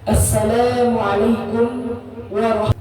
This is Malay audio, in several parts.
Assalamualaikum warahmatullahi.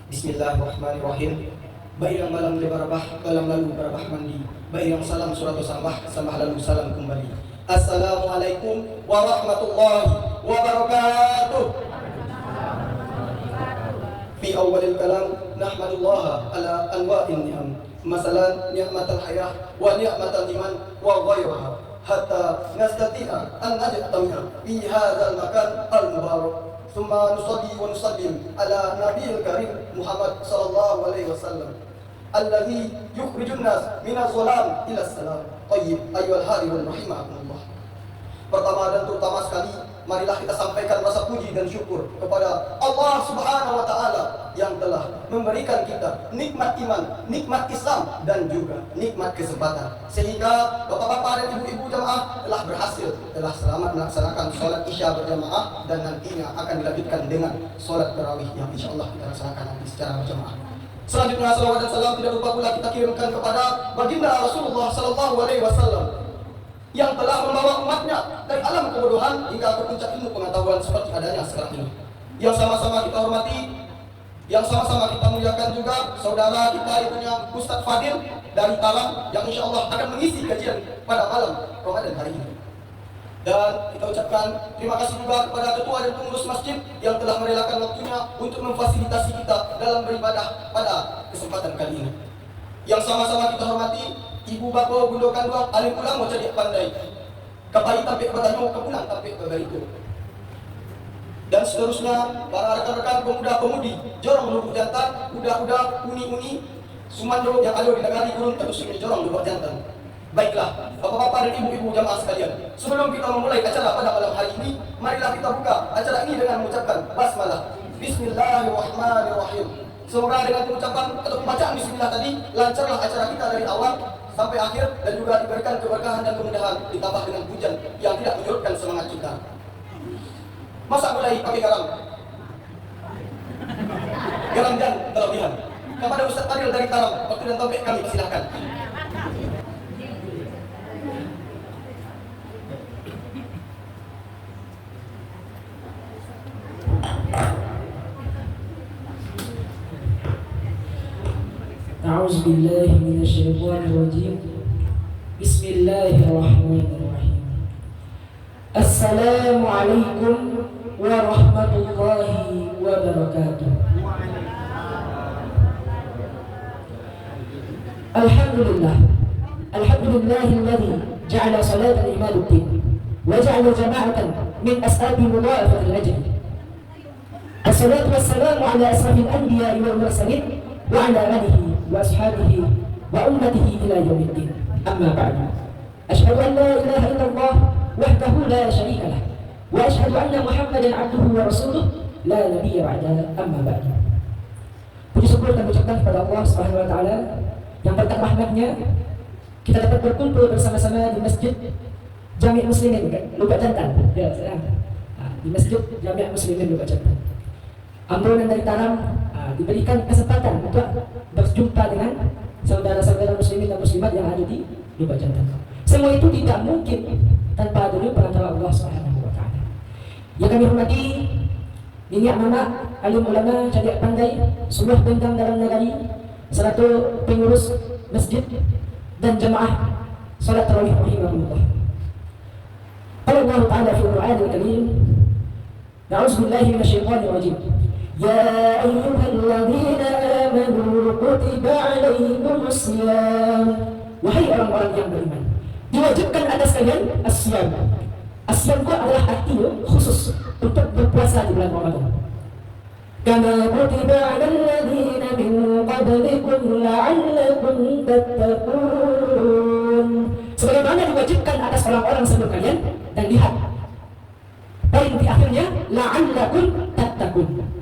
Bismillahirrahmanirrahim. Baik yang malam berbarabah, malam lalu berabah mandi. Baik yang salam surat samah, samah lalu salam kembali. Assalamualaikum warahmatullahi wabarakatuh. Fi awalil kalam nahmadullah ala anwa'in ni'am. Masalan ni'matal hayah wa ni'matal iman wa ghayraha. Hatta nastati'a an najtami'a fi hadzal makan al-mubarak. Thumma nusalli wa nusallim ala nabiyil karim Muhammad sallallahu alaihi wasallam alladhi yukhrijun nas minaz zalam ila salam. Tayyib ayyuhal hadirun rahimakumullah. Pertama dan terutama sekali, marilah kita sampaikan rasa puji dan syukur kepada Allah Subhanahu wa taala yang telah memberikan kita nikmat iman, nikmat Islam dan juga nikmat kesempatan. Sehingga bapak-bapak dan ibu-ibu jamaah telah berhasil, telah selamat melaksanakan sholat Isya berjamaah dan nantinya akan dilanjutkan dengan sholat tarawih yang insyaallah kita laksanakan nanti secara berjamaah. Selanjutnya salawat dan salam tidak lupa pula kita kirimkan kepada baginda Rasulullah sallallahu alaihi wasallam yang telah membawa umatnya dari alam kebodohan hingga ke puncak ilmu pengetahuan seperti adanya sekarang ini. Yang sama-sama kita hormati, yang sama-sama kita muliakan juga saudara kita itunya Ustadz Fadil dari Talang yang insya Allah akan mengisi kajian pada malam Ramadan hari ini. Dan kita ucapkan terima kasih juga kepada ketua dan pengurus masjid yang telah merelakan waktunya untuk memfasilitasi kita dalam beribadah pada kesempatan kali ini. Yang sama-sama kita hormati ibu bapa bunda kandung alim ulama cerdik pandai kapai tampik bertanya kepulang tampik berbaritu dan seterusnya para rekan-rekan pemuda-pemudi jorong lubuk jantan udah uni-uni sumando yang ada di negara gurun terus ini jorong lubuk jantan. Baiklah bapak-bapak dan ibu-ibu jamaah sekalian, sebelum kita memulai acara pada malam hari ini, marilah kita buka acara ini dengan mengucapkan basmalah. Bismillahirrahmanirrahim. Semoga dengan pengucapan atau pembacaan bismillah tadi lancarlah acara kita dari awal sampai akhir dan juga diberikan keberkahan dan kemudahan ditambah dengan hujan yang tidak menyurutkan semangat kita. Masa mulai pakai garam dan kelebihan. Kepada Ustaz Fadil dari Talang, waktu dan topik kami silakan. A'udzu billahi minasyaitonir rajim. Bismillahirrahmanirrahim. Assalamualaikum warahmatullahi wabarakatuh. Alhamdulillah. Alhamdulillahilladzi ja'ala salatan imaduddin wa ja'ala jama'atan min ashabi mudha'afatil ajr. Assalatu wassalamu ala asrafil anbiya'i wal mursalin wa ala alihi wa ashabihi wa ummatihi ila yaumiddin. Amma ba'du. Asyhadu an la ilaha illallah wahdahu la syarika lah wa asyhadu anna Muhammadan abduhu wa rasuluh la nabiyya ba'da. Amma ba'du. Puji syukur kami ucapkan kepada Allah Subhanahu wa taala yang berkat rahmatnya kita dapat berkumpul bersama-sama di Masjid Jami' Muslimin Lubak Jantan. Ya, di Masjid Jami' Muslimin Lubak Jantan. Amronan dari Taram diberikan kesempatan untuk berjumpa dengan saudara-saudara muslimin dan muslimat yang ada di Lubak Jantan. Semua itu tidak mungkin tanpa adanya perantara Allah Subhanahu wa taala. Yang kami hormati Nini Mama, alim ulama, cerdik pandai, sebuah bentang dalam negeri, selaku pengurus masjid dan jemaah salat tarawih rahimahullah. Allah Ta'ala fi Al-Qur'an Al-Karim, A'udzu billahi minasyaitonir rajim. Ya ayyuhalladzina amanu kutiba 'alaikumusiyam. Wahai orang-orang yang beriman, diwajibkan atas kalian as-siyam. As-siyam itu adalah arti khusus untuk berpuasa di bulan Ramadan. Kama kutiba 'alal ladzina min qablikum la'allakum tattaqun. Sebagaimana diwajibkan atas orang-orang sebelum kalian, dan lihat poin di akhirnya la'allakum tattaqun.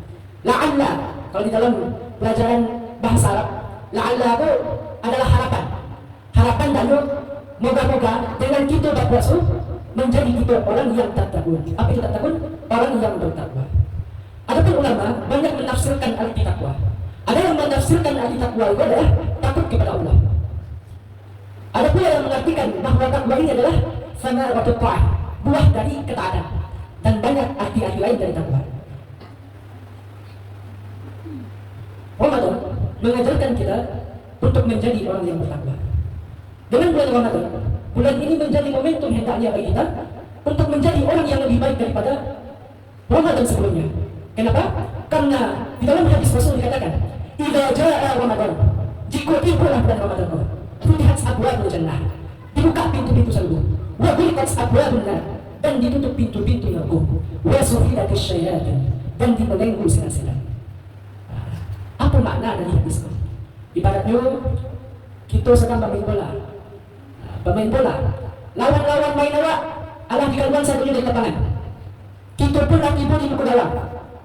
La'alla, kalau di dalam pelajaran bahasa Arab, la'alla itu adalah harapan. Harapan dan moga-moga dengan kita berpuasa menjadi kita orang yang tattaqun. Apa itu tattaqun? Orang yang bertakwa. Adapun ulama banyak menafsirkan arti takwa. Ada yang menafsirkan arti takwa itu adalah takut kepada Allah. Ada pula yang mengartikan bahwa takwa ini adalah samaratu ta'ah, buah dari ketaatan dan banyak arti-arti lain dari takwa. Ramadan mengajarkan kita untuk menjadi orang yang bertakwa. Dengan bulan Ramadan, bulan ini menjadi momentum hendaknya bagi kita untuk menjadi orang yang lebih baik daripada Ramadan sebelumnya. Kenapa? Karena di dalam hadis Rasul dikatakan, "Idza jaa Ramadan," jika tibalah bulan Ramadan, futihat abwaabul jannah, dibuka pintu-pintu surga, wa ghulqat abwaabun nar, dan ditutup pintu-pintu neraka, wa sufidatis syayatin, dan dibelenggu setan-setan. Apa makna dari hadis itu? Ibaratnya kita sedang bermain bola. Bermain bola, lawan-lawan main awak, alah dikaluan satunya dari lapangan. Kita pun lagi pun di muka dalam.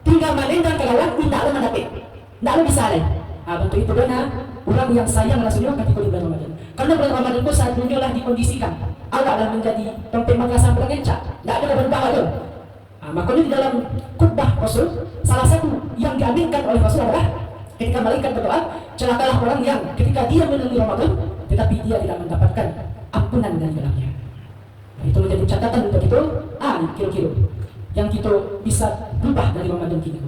Tinggal menendang ke lawan, tidak ada mendapat. Tidak ada bisa lain. Bentuk itu benar, orang yang sayang rasanya ketika di bulan Ramadan. Karena bulan Ramadan itu saat dunia lah dikondisikan. Awaklah menjadi tempat makassar pengencak. Tidak ada berubah itu. Makanya di dalam khutbah Rasul, salah satu yang diaminkan oleh Rasul adalah ketika malaikat berdoa, celakalah orang yang ketika dia menunggu Ramadan, tetapi dia tidak mendapatkan ampunan dari dalamnya. Itu menjadi catatan untuk itu. Kira-kira yang kita bisa berubah dari Ramadan kini.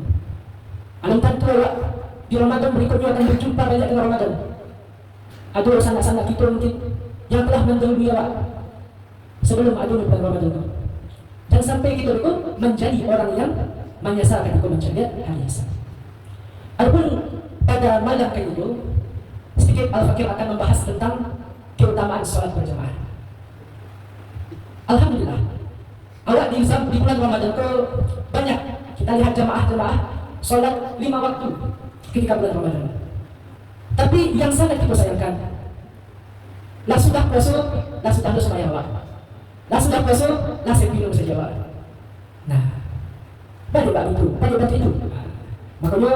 Alam tentu di Ramadan berikutnya akan berjumpa banyak dengan Ramadan. Ada sanak-sanak kita mungkin yang telah mendahului awak sebelum ada bulan Ramadan itu. Dan sampai kita itu menjadi orang yang menyesal ketika mencari hari esok. Adapun pada malam kali itu, sedikit Al-Fakir akan membahas tentang keutamaan sholat berjamaah. Alhamdulillah, awak di bulan Ramadan itu banyak kita lihat jamaah-jamaah sholat 5 waktu ketika bulan Ramadan. Tapi yang sangat kita sayangkan, lah sudah puasa, lah sudah ada sembahyang awak. Lah sudah puasa, lah sepinum saja awak. Nah, pada itu. Makanya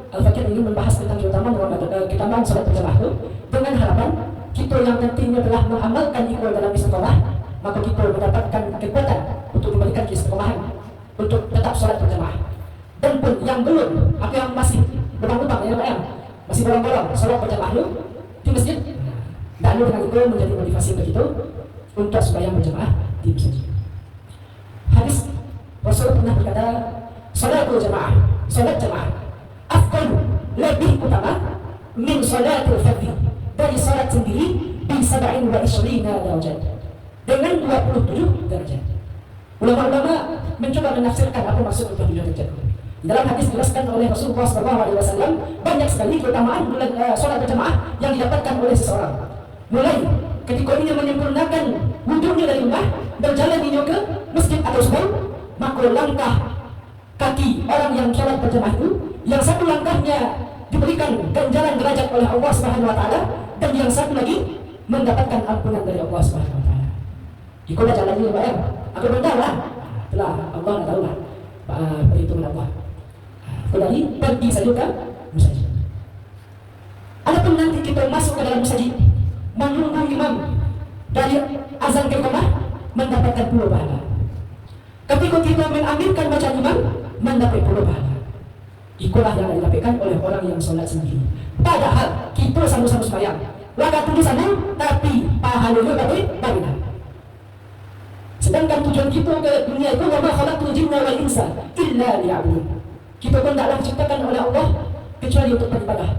Al-Fakir ingin membahas tentang keutamaan sholat berjamaah itu dengan harapan kita yang nantinya telah mengamalkan ikhwan dalam istiqomah, maka kita mendapatkan kekuatan untuk memberikan istiqomahan untuk tetap sholat berjamaah. Dan pun yang belum, atau yang masih lubang-lubang, masih bolong-bolong sholat berjamaah itu di masjid, tidak ada dengan itu menjadi motivasi begitu untuk sembahyang berjamaah di masjid. Hadis Rasul pernah berkata, sholat jamaah afdal, lebih utama min sholatul fardhi, dari sholat sendiri bi 27 derajat, dengan 27 derajat. Ulama-ulama mencoba menafsirkan apa maksud 27 derajat. Dalam hadis dijelaskan oleh Rasulullah SAW, banyak sekali keutamaan sholat berjamaah yang didapatkan oleh seseorang. Mulai ketika dia menyempurnakan wudhunya dari rumah, berjalan dia ke masjid atau sekolah, maka langkah kaki orang yang sholat berjamaah itu, yang satu langkahnya diberikan ganjaran derajat oleh Allah Subhanahu wa taala, dan yang satu lagi mendapatkan ampunan dari Allah Subhanahu wa taala. Jika baca lagi bayang, aku berdoa telah Allah tahu lah perhitungan Allah. Kembali pergi saja ke masjid. Adapun nanti kita masuk ke dalam masjid, menunggu imam dari azan ke iqamah, mendapatkan 10 pahala. Ketika kita mengaminkan bacaan imam, mendapat 10 pahala. Itulah yang didapatkan oleh orang yang sholat sendiri. Padahal kita sama-sama sembahyang, laga tulisannya, tapi pahalanya berbeda. Sedangkan tujuan kita ke dunia itu, wa ma khalaqtul jinna wal insa illa liya'budun. Kita pun tidaklah diciptakan oleh Allah kecuali untuk beribadah.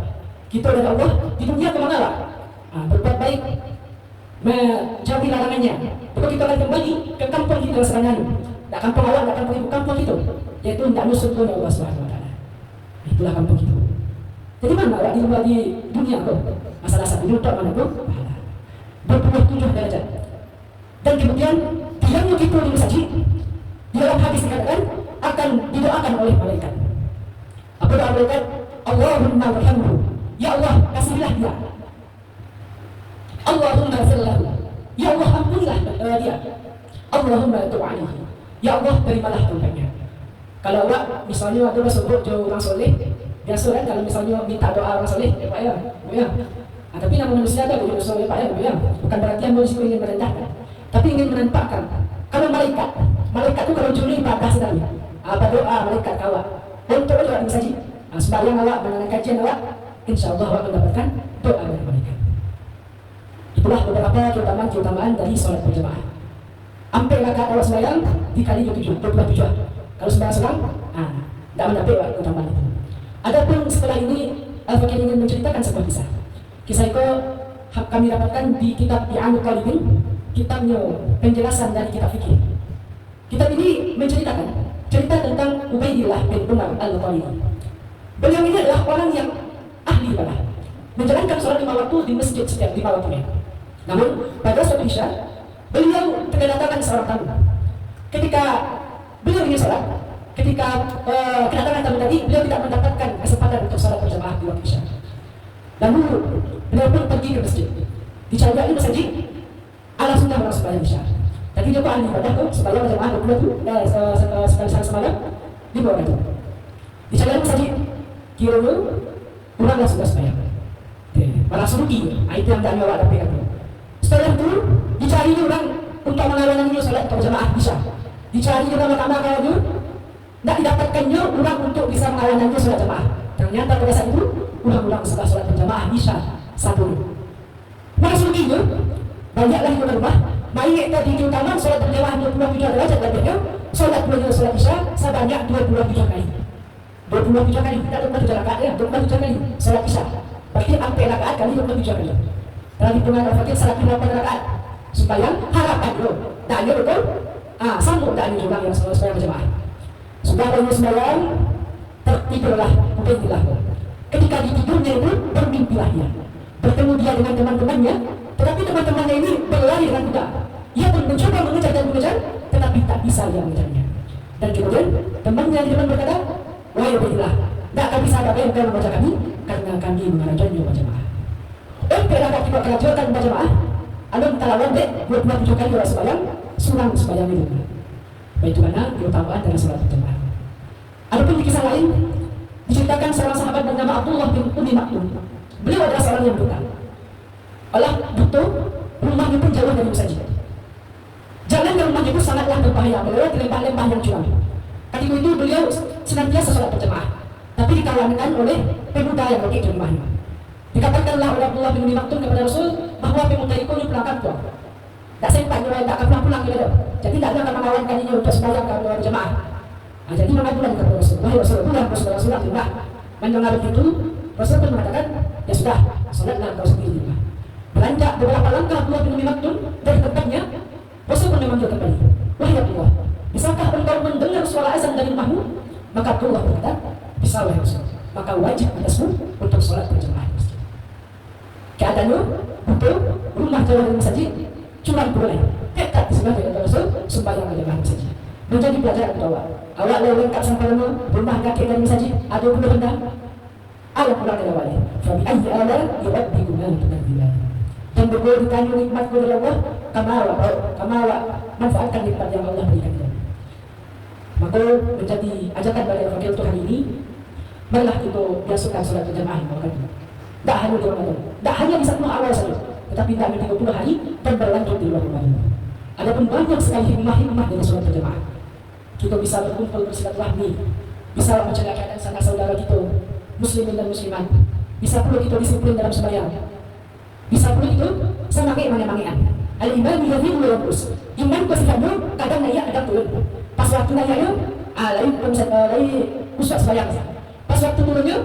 Kita dan Allah di dunia kemana lah? Berbuat baik, menjauhi larangannya. Kalau kita akan kembali ke kampung kita sebenarnya, tak kampung awal, tak kampung ibu, kampung itu, yaitu tidak nusuk oleh Allah Subhanahu wa taala. Itulah kampung kita. Jadi mana awak di dunia tu? Masalah satu juta mana tu? 27 derajat. Dan kemudian diamnya kita di masjid, di dalam hadis dikatakan akan didoakan oleh malaikat. Apa doa malaikat? Allahumma warhamhu, ya Allah kasihlah dia. Allahumma sallahu, ya Allah ampunilah dia. Allahumma tub alaihi, ya Allah terimalah taubatnya. Kalau awak misalnya ada sebut orang soleh, biasa kan kalau misalnya minta doa orang soleh, Pak ya, Bu ya. Tapi nama manusia ada orang soleh Pak ya, Bu ya. Bukan berarti yang manusia ingin merendahkan, tapi ingin menampakkan. Kalau malaikat itu kalau juli ibadah sedang. Apa doa malaikat awak? Untuk doa di masjid. Sembahyang awak, mengenai kajian awak, insya Allah awak mendapatkan doa dari malaikat. Itulah beberapa keutamaan dari sholat berjamaah. Ampe rakaat awal sembahyang dikali 27. Kalau sembahyang sedang, tidak mendapat keutamaan itu. Adapun setelah ini Al-Fakir ingin menceritakan sebuah kisah. Kisah itu kami dapatkan di kitab I'anul Talibin, kitabnya penjelasan dari kitab fikih. Kitab ini menceritakan cerita tentang Ubaidillah bin Umar Al-Talibi. Beliau ini adalah orang yang ahli ibadah, menjalankan sholat 5 waktu di masjid setiap 5 waktunya. Namun pada suatu isya, beliau kedatangan seorang tamu. Ketika beliau ingin sholat, ketika kedatangan tamu tadi, beliau tidak mendapatkan kesempatan untuk sholat berjamaah di waktu isya. Lalu beliau pun pergi ke masjid. Dicari masjid, ala sunnah orang sembahyang isya. Tapi dia pun ahli ibadah tuh, sembahyang berjamaah 20 sekali semalam di bawah itu. Dicari masjid, kira-kira kurang sudah sembahyang. Malah suruhi, itu yang tak awak dapat itu. Setelah itu dicari orang untuk mengawanannya sholat berjamaah isya. Dicari juga mahkamah kalau itu, tidak didapatkannya orang untuk bisa mengawanannya sholat jamaah. Ternyata pada saat itu ulang-ulang setelah sholat berjamaah isya satu. Maka suruhi itu banyaklah yang berubah. Main tadi keutamaan sholat berjamaah 27 derajat lebihnya, sholat beliau sholat isya sebanyak 27 kali. 27 kali, tidak 27 rakaat ya, 27 kali sholat isya. Berarti sampai rakaat kali 27 kali. Dalam hitungan Al-Fakir 108 rakaat. Supaya harapan dulu. Dan dia betul, sambung dan juga yang sembahyang berjamaah. Sudah bangun sembahyang, tertidurlah Ubaidillah. Ketika ditidurnya itu bermimpilah dia. Bertemu dia dengan teman-temannya, tetapi teman-temannya ini berlari dengan kuda. Ia pun mencoba mengejar dan mengejar, tetapi tak bisa dia mengejarnya. Dan kemudian temannya di depan berkata, wahai Ubaidillah, tidak akan bisa ada yang membaca kami, karena kami mengajarnya berjamaah. Rakaat kita kerajakan berjamaah, alun talawan dek 27 kali orang sembahyang, surang sembahyang itu. Baik mana keutamaan dari sholat berjamaah. Adapun di kisah lain diceritakan seorang sahabat bernama Abdullah bin Ummi Maktum. Beliau adalah seorang yang buta. Allah butuh, rumahnya pun jauh dari masjid. Jalan ke rumahnya itu sangatlah berbahaya, melewati lembah-lembah yang curam. Ketika itu beliau senantiasa sholat berjamaah, tapi dikawankan oleh pemuda yang pergi di rumahnya. Dikatakanlah oleh Abdullah bin Ummi Maktum kepada Rasul bahwa pemuda itu berangkat pulang. Tak sempat dia tak akan pulang gitu. Jadi tak ada mengawankannya untuk sembahyang kalau berjamaah. Jadi mengadukan kepada Rasul. Wahai Rasul, pulang Rasul tidak. Mendengar begitu, Rasul pun mengatakan, ya sudah, sholatlah kau sendiri di rumah. Beranjak beberapa langkah Abdullah bin Ummi Maktum dari tempatnya, Rasul pun memanggil kembali. Wahai Abdullah, bisakah engkau mendengar suara azan dari rumahmu? Maka Abdullah berkata, bisa wahai Rasul. Maka wajib atasmu untuk sholat berjamaah. Keadaannya betul, rumah jauh dari masjid, cuma boleh dekat di sebelah dengan Rasul sembahyang berjamaah saja. Menjadi pelajaran untuk awak lalu lengkap sampai rumah kaki dari masjid, ada bulu rendah, Allah pulang dari awal. Fabi ayyi ala yu'addikunah tunadbilah. Dan berdoa ditanya nikmat kepada Allah, kamawa manfaatkan nikmat yang Allah berikan kita. Maka menjadi ajakan dari Al-Fakir untuk hari ini, marilah kita biasakan sholat berjamaah. Tak hanya di Ramadan, tak hanya di 10 awal saja, tetapi tak hanya 30 hari dan berlanjut di luar Ramadan. Adapun banyak sekali hikmah-hikmah dari sholat berjamaah. Kita bisa berkumpul bersilaturahmi, bisa mencegah keadaan sanak saudara kita, muslimin dan muslimat. Bisa pula kita disiplin dalam sembahyang. Bisa pula itu sama kayak mana-manaan. Al-iman yazidu wa yanqus. Iman ku sifatnya kadang naik kadang turun. Pas waktu naiknya, lain usah sembahyang. Pas waktu turunnya,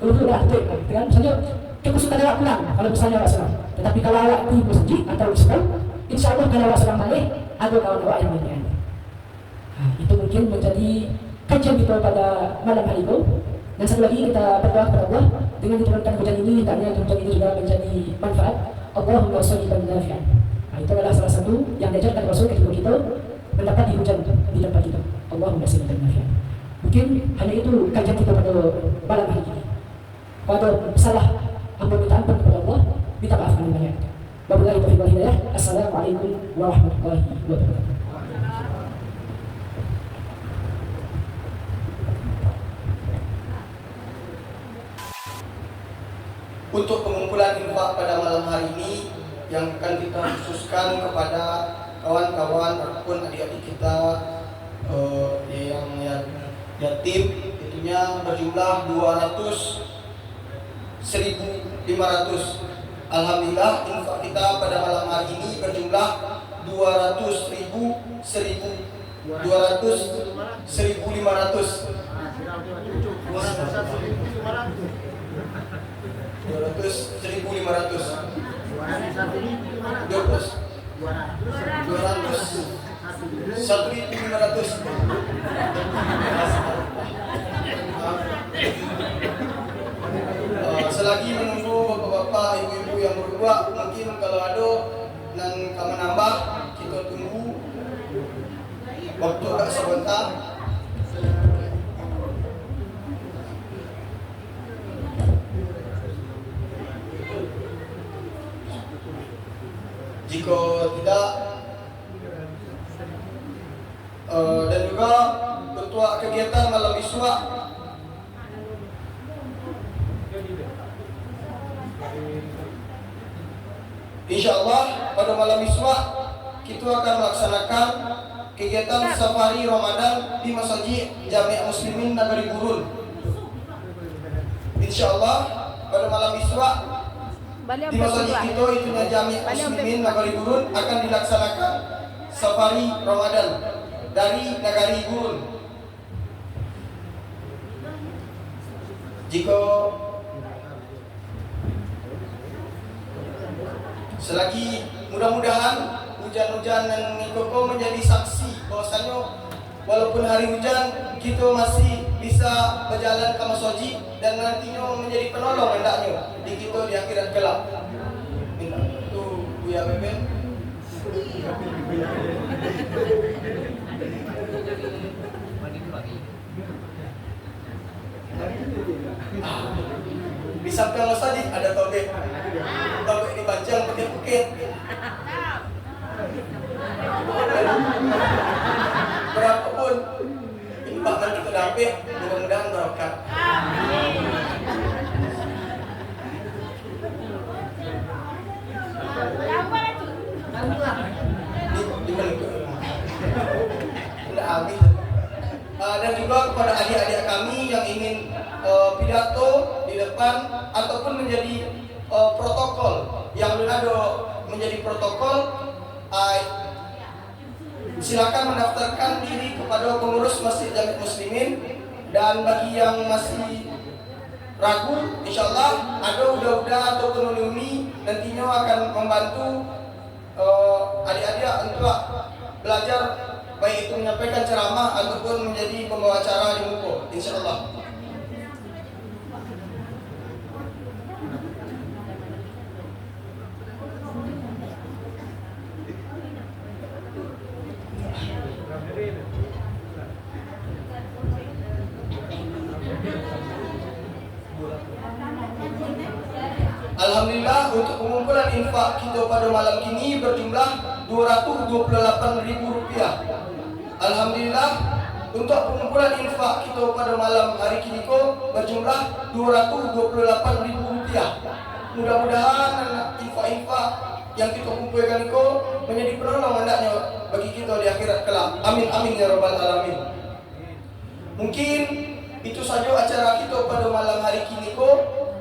Kalau dah betul, kan? Misalnya kesukaan awak pulang, kalau misalnya awak sedang. Tetapi kalau awak di masjid atau di sekolah, insya Allah kalau awak sedang balik, ada kawan awak yang lainnya. Itu mungkin menjadi kajian kita pada malam hari itu. Dan satu lagi kita berdoa kepada Allah dengan diturunkan hujan ini, hendaknya hujan ini juga menjadi manfaat. Allahumma sholli wa nafi'an. Itu adalah salah satu yang diajarkan Rasul ketika kita mendapat hujan di tempat kita. Allahumma sholli wa nafi'an. Mungkin hanya itu kajian kita pada malam hari ini. Kalau salah, ampun minta ampun kepada Allah, minta maaf yang banyak. Wabillahi taufiq wal hidayah. Assalamualaikum warahmatullahi wabarakatuh. Untuk pengumpulan infak pada malam hari ini yang akan kita khususkan kepada kawan-kawan ataupun adik-adik kita yang yatim, itunya berjumlah 1.500. Alhamdulillah infak kita pada malam hari ini berjumlah 200.000, 1.000, 200, 1.500, 200, 1.500, 200, 1.500. Selagi menunggu bapak-bapak, ibu-ibu yang berdua, mungkin kalau ada yang kamu nambah, kita tunggu waktu agak sebentar. Jika tidak, dan juga ketua kegiatan malam iswa insyaallah pada malam iswa kita akan melaksanakan kegiatan safari Ramadan di Masjid Jami' Muslimin Nagari Gurun. Insyaallah pada malam iswa di masjid kita itunya Jami' Muslimin Nagari Gurun akan dilaksanakan safari Ramadan dari Nagari Gurun. Jika selagi mudah-mudahan hujan-hujan yang Nikoko menjadi saksi bahwasanya walaupun hari hujan kita masih bisa berjalan ke masjid dan nantinya menjadi penolong hendaknya di kita di akhirat kelak. Minta tu Buya Beben. Di samping masjid ada tobek. Tobek dipanjang pakai bukit. Berapapun bahkan kita dapat, mudah-mudahan berkat. Tidak habis. Dan juga kepada adik-adik kami yang ingin pidato di depan ataupun menjadi protokol yang ada menjadi protokol, silakan mendaftarkan diri kepada pengurus Masjid Jami' Muslimin. Dan bagi yang masih ragu, insyaallah ada udah atau uni nantinya akan membantu adik-adik untuk belajar, baik itu menyampaikan ceramah ataupun menjadi pembawa acara di muka, insyaallah. Alhamdulillah untuk pengumpulan infak kita pada malam ini berjumlah Rp228.000. Alhamdulillah untuk pengumpulan infak kita pada malam hari ini berjumlah Rp228.000. Mudah-mudahan infak-infak yang kita kumpulkan itu menjadi penolong hendaknya bagi kita di akhirat kelak. Amin amin ya rabbal alamin. Mungkin itu saja acara kita pada malam hari ini.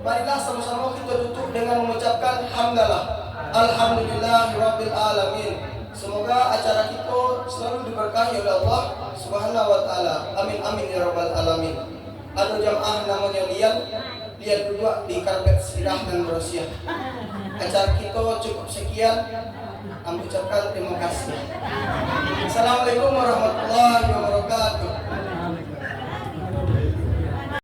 Marilah sama-sama kita tutup dengan mengucapkan hamdalah. Alhamdulillahirabbil alamin. Semoga acara kita selalu diberkahi oleh Allah Subhanahu wa taala. Amin amin ya rabbal alamin. Ada jamaah namanya Lian duduk di karpet sirah dan rosiah. Acara kita cukup sekian. Kami ucapkan terima kasih. Assalamualaikum warahmatullahi wabarakatuh.